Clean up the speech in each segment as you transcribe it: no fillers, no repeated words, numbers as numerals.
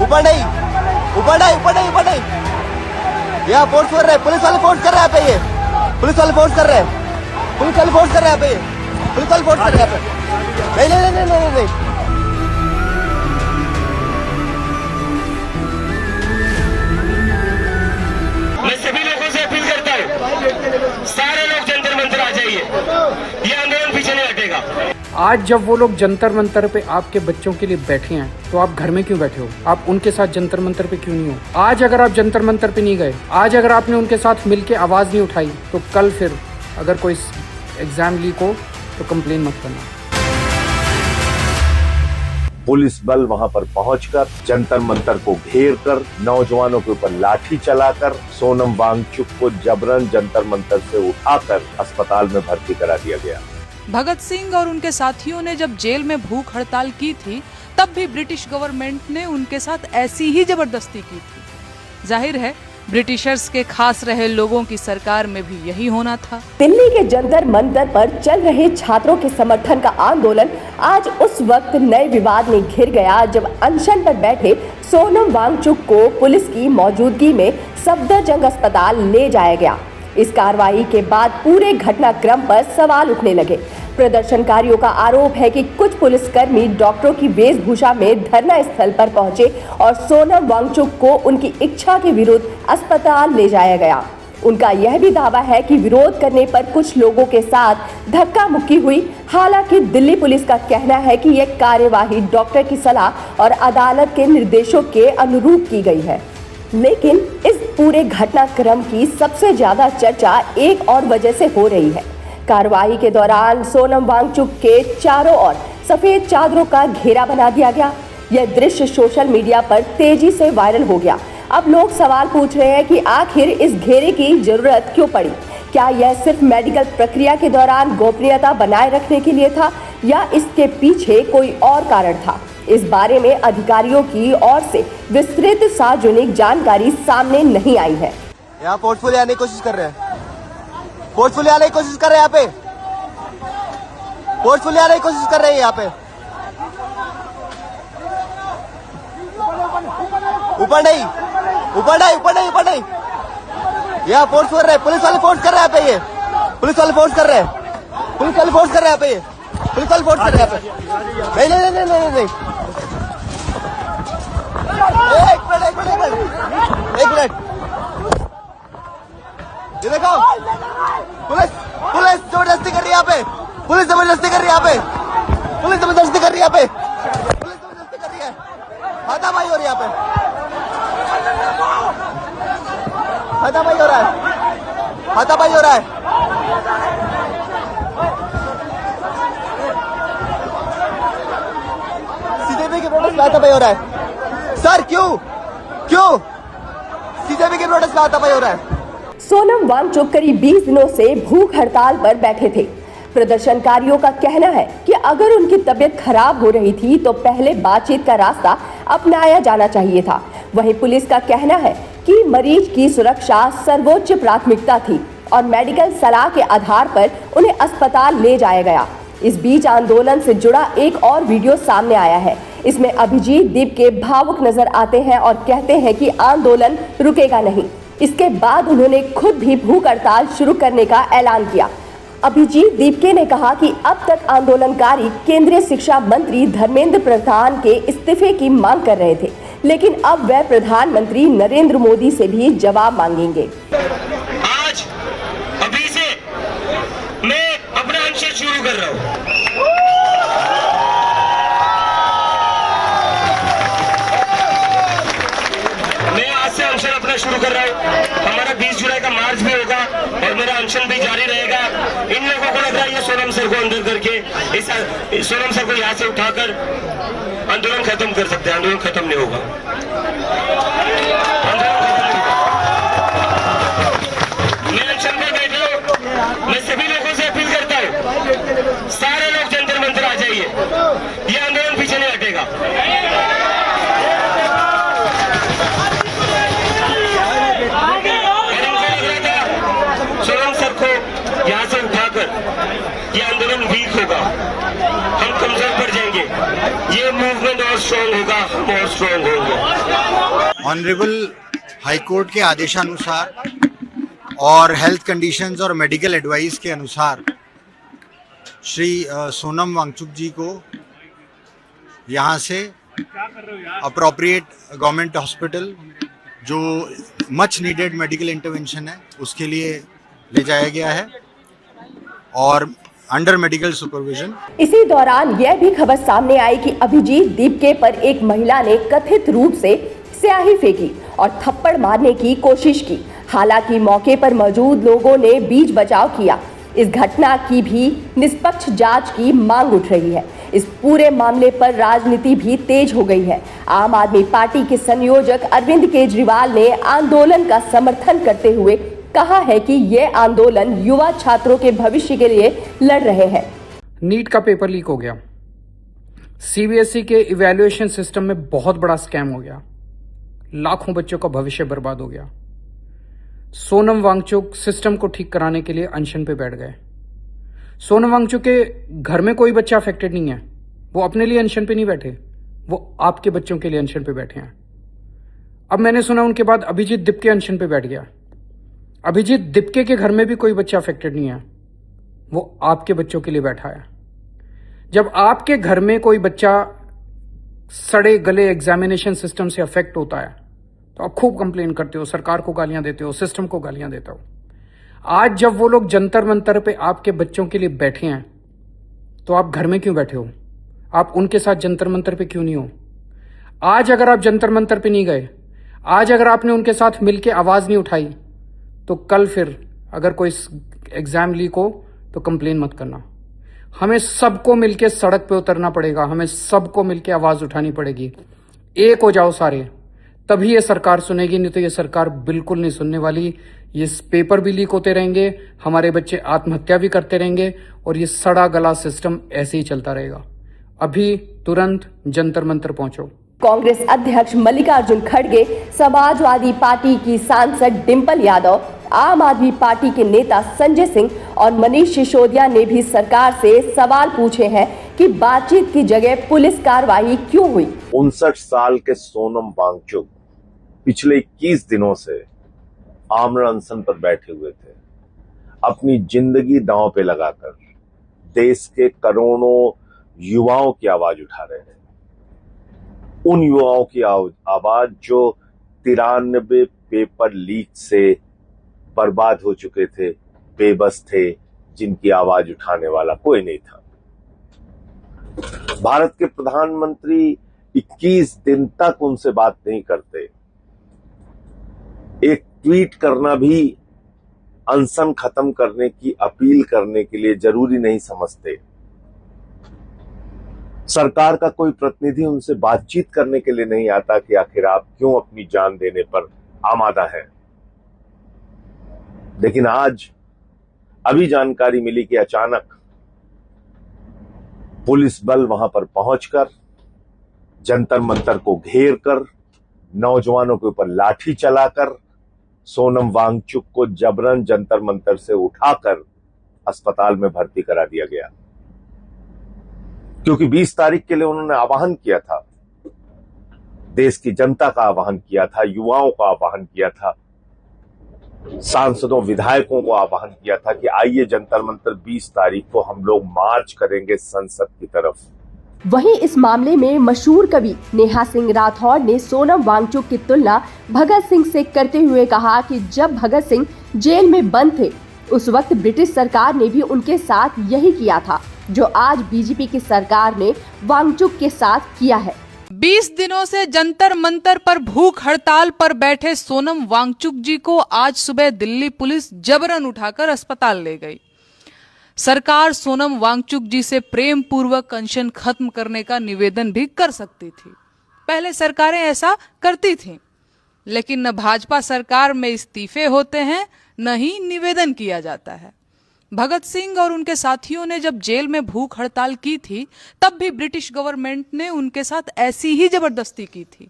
ऊपर नहीं, ऊपर नहीं, ऊपर नहीं, ऊपर नहीं। यहाँ फोर्स कर रहे हैं, पुलिस वाले फोर्स कर रहे हैं पे, ये पुलिस वाले फोर्स कर रहे हैं, पुलिस वाले फोर्स कर रहे हैं पे, पुलिस वाले फोर्स कर रहे हैं पे। नहीं नहीं नहीं नहीं नहीं। मैं सभी लोगों से अपील करता हूँ, सारे लोग जंतर मंतर आ जाइए, ये आंदोलन पीछे नहीं हटेगा। आज जब वो लोग जंतर मंतर पे आपके बच्चों के लिए बैठे हैं तो आप घर में क्यों बैठे हो? आप उनके साथ जंतर मंतर पे क्यों नहीं हो? आज अगर आप जंतर मंतर पे नहीं गए, आज अगर आपने उनके साथ मिलके आवाज़ नहीं उठाई, तो कल फिर अगर कोई एग्जाम लीक हो तो कंप्लेन मत करना। पुलिस बल वहां पर पहुंचकर जंतर मंतर को घेर कर नौजवानों के ऊपर लाठी चलाकर सोनम वांगचुक को जबरन जंतर मंतर से उठाकर अस्पताल में भर्ती करा दिया गया। भगत सिंह और उनके साथियों ने जब जेल में भूख हड़ताल की थी, तब भी ब्रिटिश गवर्नमेंट ने उनके साथ ऐसी ही जबरदस्ती की थी। जाहिर है ब्रिटिशर्स के खास रहे लोगों की सरकार में भी यही होना था। दिल्ली के जंतर मंतर पर चल रहे छात्रों के समर्थन का आंदोलन आज उस वक्त नए विवाद में घिर गया जब अनशन पर बैठे सोनम वांगचुक को पुलिस की मौजूदगी में सफदरजंग अस्पताल ले जाया गया। इस कार्रवाई के बाद पूरे घटनाक्रम पर सवाल उठने लगे। प्रदर्शनकारियों का आरोप है कि कुछ पुलिसकर्मी डॉक्टरों की वेशभूषा में धरना स्थल पर पहुंचे और सोनम वांगचुक को उनकी इच्छा के विरुद्ध अस्पताल ले जाया गया। उनका यह भी दावा है कि विरोध करने पर कुछ लोगों के साथ धक्का मुक्की हुई। हालांकि दिल्ली पुलिस का कहना है कि यह कार्यवाही डॉक्टर की सलाह और अदालत के निर्देशों के अनुरूप की गई है। लेकिन इस पूरे घटनाक्रम की सबसे ज्यादा चर्चा एक और वजह से हो रही है। कार्रवाई के दौरान सोनम वांगचुक के चारों ओर सफेद चादरों का घेरा बना दिया गया। यह दृश्य सोशल मीडिया पर तेजी से वायरल हो गया। अब लोग सवाल पूछ रहे हैं कि आखिर इस घेरे की जरूरत क्यों पड़ी? क्या यह सिर्फ मेडिकल प्रक्रिया के दौरान गोपनीयता बनाए रखने के लिए था या इसके पीछे कोई और कारण था? इस बारे में अधिकारियों की ओर से विस्तृत सार्वजनिक जानकारी सामने नहीं आई है। यहाँ फोर्सफुली आने की कोशिश कर रहे हैं, फोर्सफुली आने की कोशिश कर रहे हैं, यहाँ पे फोर्सफुली आने की कोशिश कर रहे हैं। यहाँ पे ऊपर नहीं, ऊपर नहीं, ऊपर नहीं, ऊपर नहीं। यहाँ फोर्स कर रहे हैं, पुलिस वाले फोर्स कर रहे हैं पे, ये पुलिस वाले फोर्स कर रहे हैं, पुलिस वाले फोर्स कर रहे हैं पे, ये पुलिस वाले फोर्स कर रहे हैं पे। नहीं नहीं नहीं नहीं नहीं। एक मिनट, एक मिनट, एक मिनट। ये देखो, पुलिस पुलिस जबरदस्ती कर रही है यहाँ पे, पुलिस जबरदस्ती कर रही है यहाँ पे, पुलिस जबरदस्ती कर रही है यहाँ पे, पुलिस जबरदस्ती कर रही है। हाथापाई हो रही है यहाँ पे, हाथापाई हो रहा है, हाथापाई हो रहा है। सीजेपी के प्रोटेस्ट में हाथापाई हो रहा है। सर क्यों क्यों सीजेपी के प्रोटेस्ट में हाथापाई हो रहा है? सोनम वांगचुक करीब 20 दिनों से भूख हड़ताल पर बैठे थे। प्रदर्शनकारियों का कहना है कि अगर उनकी तबीयत खराब हो रही थी तो पहले बातचीत का रास्ता अपनाया जाना चाहिए था। वहीं पुलिस का कहना है कि मरीज की सुरक्षा सर्वोच्च प्राथमिकता थी और मेडिकल सलाह के आधार पर उन्हें अस्पताल ले जाया गया। इस बीच आंदोलन से जुड़ा एक और वीडियो सामने आया है। इसमें अभिजीत दीपके भावुक नजर आते हैं और कहते हैं कि आंदोलन रुकेगा नहीं। इसके बाद उन्होंने खुद भी भूख हड़ताल शुरू करने का ऐलान किया। अभिजीत दीपके ने कहा कि अब तक आंदोलनकारी केंद्रीय शिक्षा मंत्री धर्मेंद्र प्रधान के इस्तीफे की मांग कर रहे थे, लेकिन अब वह प्रधानमंत्री नरेंद्र मोदी से भी जवाब मांगेंगे। आज अभी से मैं अपना अनशन शुरू कर रहा हूँ। मैं आज से अनशन अपना शुरू कर रहा हूँ। हमारा 20 जुलाई का मार्च भी होगा और मेरा अनशन भी जारी रहेगा। इन लोगों को लग रहा है ये सोनम सर को अंदर करके इस सोनम सर को यहाँ से उठाकर आंदोलन खत्म कर सकते हैं। आंदोलन खत्म नहीं होगा, मैं अनशन पर बैठा हूँ। मैं सभी लोगों से अपील करता हूँ, सारे लोग जंतर मंतर आ जाइए, ये आंदोलन पीछे नहीं हटेगा। सोनम सर को यहाँ से उठाकर ये आंदोलन वीक होगा, हम कमजोर पड़ जाएंगे। ये मूवमेंट और स्ट्रॉन्ग होगा, हम और स्ट्रॉन्ग होंगे। ऑनरेबल हाईकोर्ट के आदेशानुसार और हेल्थ कंडीशंस और मेडिकल एडवाइस के अनुसार श्री सोनम वांगचुक जी को यहाँ से अप्रोप्रिएट गवर्नमेंट हॉस्पिटल जो मच नीडेड मेडिकल इंटरवेंशन है उसके लिए ले जाया गया है और अंडर मेडिकल सुपरविजन। इसी दौरान यह भी खबर सामने आई कि अभिजीत दीपके पर एक महिला ने कथित रूप से स्याही फेंकी और थप्पड़ मारने की कोशिश की। हालांकि मौके पर मौजूद लोगों ने बीच बचाव किया। इस घटना की भी निष्पक्ष जांच की मांग उठ रही है। इस पूरे मामले पर राजनीति भी तेज हो गई है। आम आदमी पार्टी के संयोजक अरविंद केजरीवाल ने आंदोलन का समर्थन करते हुए कहा है कि यह आंदोलन युवा छात्रों के भविष्य के लिए लड़ रहे हैं। नीट का पेपर लीक हो गया, सीबीएसई के इवैल्यूएशन सिस्टम में बहुत बड़ा स्कैम हो गया, लाखों बच्चों का भविष्य बर्बाद हो गया। सोनम वांगचुक सिस्टम को ठीक कराने के लिए अनशन पे बैठ गए। सोनम वांगचुक के घर में कोई बच्चा अफेक्टेड नहीं है, वो अपने लिए अनशन पे नहीं बैठे, वो आपके बच्चों के लिए अनशन पे बैठे हैं। अब मैंने सुना उनके बाद अभिजीत दीपके अनशन पे बैठ गया। अभिजीत दीपके के घर में भी कोई बच्चा अफेक्टेड नहीं है, वो आपके बच्चों के लिए बैठा है। जब आपके घर में कोई बच्चा सड़े गले एग्जामिनेशन सिस्टम से अफेक्ट होता है तो आप खूब कंप्लेन करते हो, सरकार को गालियां देते हो, सिस्टम को गालियां देते हो। आज जब वो लोग जंतर मंतर पे आपके बच्चों के लिए बैठे हैं तो आप घर में क्यों बैठे हो? आप उनके साथ जंतर मंतर पे क्यों नहीं हो? आज अगर आप जंतर मंतर पे नहीं गए, आज अगर आपने उनके साथ मिलकर आवाज नहीं उठाई, तो कल फिर अगर कोई एग्जाम लीक हो तो कंप्लेन मत करना। हमें सबको मिलकर सड़क पे उतरना पड़ेगा, हमें सबको मिलकर आवाज उठानी पड़ेगी। एक हो जाओ सारे, तभी ये सरकार सुनेगी, नहीं तो ये सरकार बिल्कुल नहीं सुनने वाली। ये पेपर भी लीक होते रहेंगे, हमारे बच्चे आत्महत्या भी करते रहेंगे और ये सड़ा गला सिस्टम ऐसे ही चलता रहेगा। अभी तुरंत जंतर मंतर पहुंचो। कांग्रेस अध्यक्ष मल्लिकार्जुन खड़गे, समाजवादी पार्टी की सांसद डिंपल यादव, आम आदमी पार्टी के नेता संजय सिंह और मनीष सिसोदिया ने भी सरकार से सवाल पूछे हैं कि बातचीत की जगह पुलिस कार्रवाई क्यों हुई। 59 साल के सोनम वांगचुक पिछले 21 दिनों से आमरण अनशन पर बैठे हुए थे। अपनी जिंदगी दांव पे लगाकर देश के करोड़ों युवाओं की आवाज उठा रहे हैं। उन युवाओं की आवाज जो 93 पेपर लीक से बर्बाद हो चुके थे, बेबस थे, जिनकी आवाज उठाने वाला कोई नहीं था। भारत के प्रधानमंत्री 21 दिन तक उनसे बात नहीं करते। एक ट्वीट करना भी अनशन खत्म करने की अपील करने के लिए जरूरी नहीं समझते। सरकार का कोई प्रतिनिधि उनसे बातचीत करने के लिए नहीं आता कि आखिर आप क्यों अपनी जान देने पर आमादा हैं। लेकिन आज अभी जानकारी मिली कि अचानक पुलिस बल वहां पर पहुंचकर जंतर मंतर को घेर कर नौजवानों के ऊपर लाठी चलाकर सोनम वांगचुक को जबरन जंतर मंतर से उठाकर अस्पताल में भर्ती करा दिया गया, क्योंकि 20 तारीख के लिए उन्होंने आह्वान किया था, देश की जनता का आह्वान किया था, युवाओं का आह्वान किया था, सांसदों विधायकों को आह्वान किया था कि आइए जंतर मंतर 20 तारीख को हम लोग मार्च करेंगे संसद की तरफ। वहीं इस मामले में मशहूर कवि नेहा सिंह राठौड़ ने सोनम वांगचुक की तुलना भगत सिंह से करते हुए कहा कि जब भगत सिंह जेल में बंद थे उस वक्त ब्रिटिश सरकार ने भी उनके साथ यही किया था जो आज बीजेपी की सरकार ने वांगचुक के साथ किया है। 20 दिनों से जंतर मंतर पर भूख हड़ताल पर बैठे सोनम वांगचुक जी को आज सुबह दिल्ली पुलिस जबरन उठाकर अस्पताल ले गई। सरकार सोनम वांगचुक जी से प्रेम पूर्वक अनशन खत्म करने का निवेदन भी कर सकती थी। पहले सरकारें ऐसा करती थीं, लेकिन न भाजपा सरकार में इस्तीफे होते हैं न ही निवेदन किया जाता है। भगत सिंह और उनके साथियों ने जब जेल में भूख हड़ताल की थी तब भी ब्रिटिश गवर्नमेंट ने उनके साथ ऐसी ही जबरदस्ती की थी।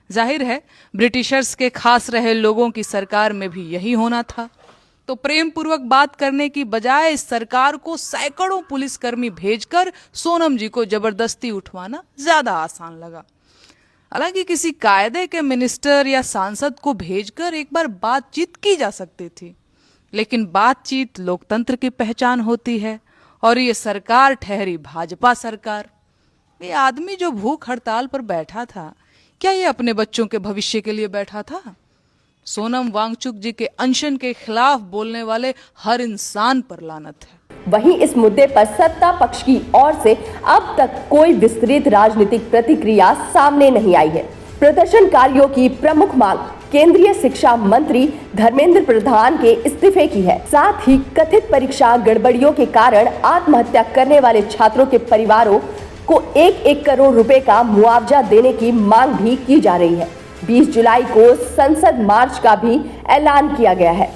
जाहिर है ब्रिटिशर्स के खास रहे लोगों की सरकार में भी यही होना था। तो प्रेम पूर्वक बात करने की बजाय इस सरकार को सैकड़ों पुलिसकर्मी भेजकर सोनम जी को जबरदस्ती उठवाना ज्यादा आसान लगा। हालांकि किसी कायदे के मिनिस्टर या सांसद को भेजकर एक बार बातचीत की जा सकती थी, लेकिन बातचीत लोकतंत्र की पहचान होती है और ये सरकार ठहरी भाजपा सरकार। ये आदमी जो भूख हड़ताल पर बैठा था, क्या ये अपने बच्चों के भविष्य के लिए बैठा था? सोनम वांगचुक जी के अनशन के खिलाफ बोलने वाले हर इंसान पर लानत है। वहीं इस मुद्दे पर सत्ता पक्ष की ओर से अब तक कोई विस्तृत राजनीतिक प्रतिक्रिया सामने नहीं आई है। प्रदर्शनकारियों की प्रमुख मांग केंद्रीय शिक्षा मंत्री धर्मेंद्र प्रधान के इस्तीफे की है। साथ ही कथित परीक्षा गड़बड़ियों के कारण आत्महत्या करने वाले छात्रों के परिवारों को 1-1 करोड़ रुपए का मुआवजा देने की मांग भी की जा रही है। 20 जुलाई को संसद मार्च का भी ऐलान किया गया है।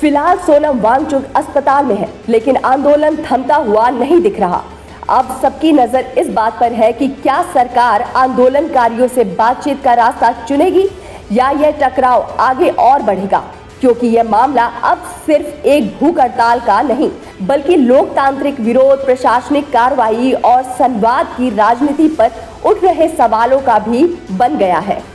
फिलहाल सोनम वांगचुक अस्पताल में है, लेकिन आंदोलन थमता हुआ नहीं दिख रहा। अब सबकी नजर इस बात पर है कि क्या सरकार आंदोलनकारियों से बातचीत का रास्ता चुनेगी या यह टकराव आगे और बढ़ेगा, क्योंकि यह मामला अब सिर्फ एक भूख हड़ताल का नहीं, बल्कि लोकतांत्रिक विरोध, प्रशासनिक कार्रवाई और संवाद की राजनीति पर उठ रहे सवालों का भी बन गया है।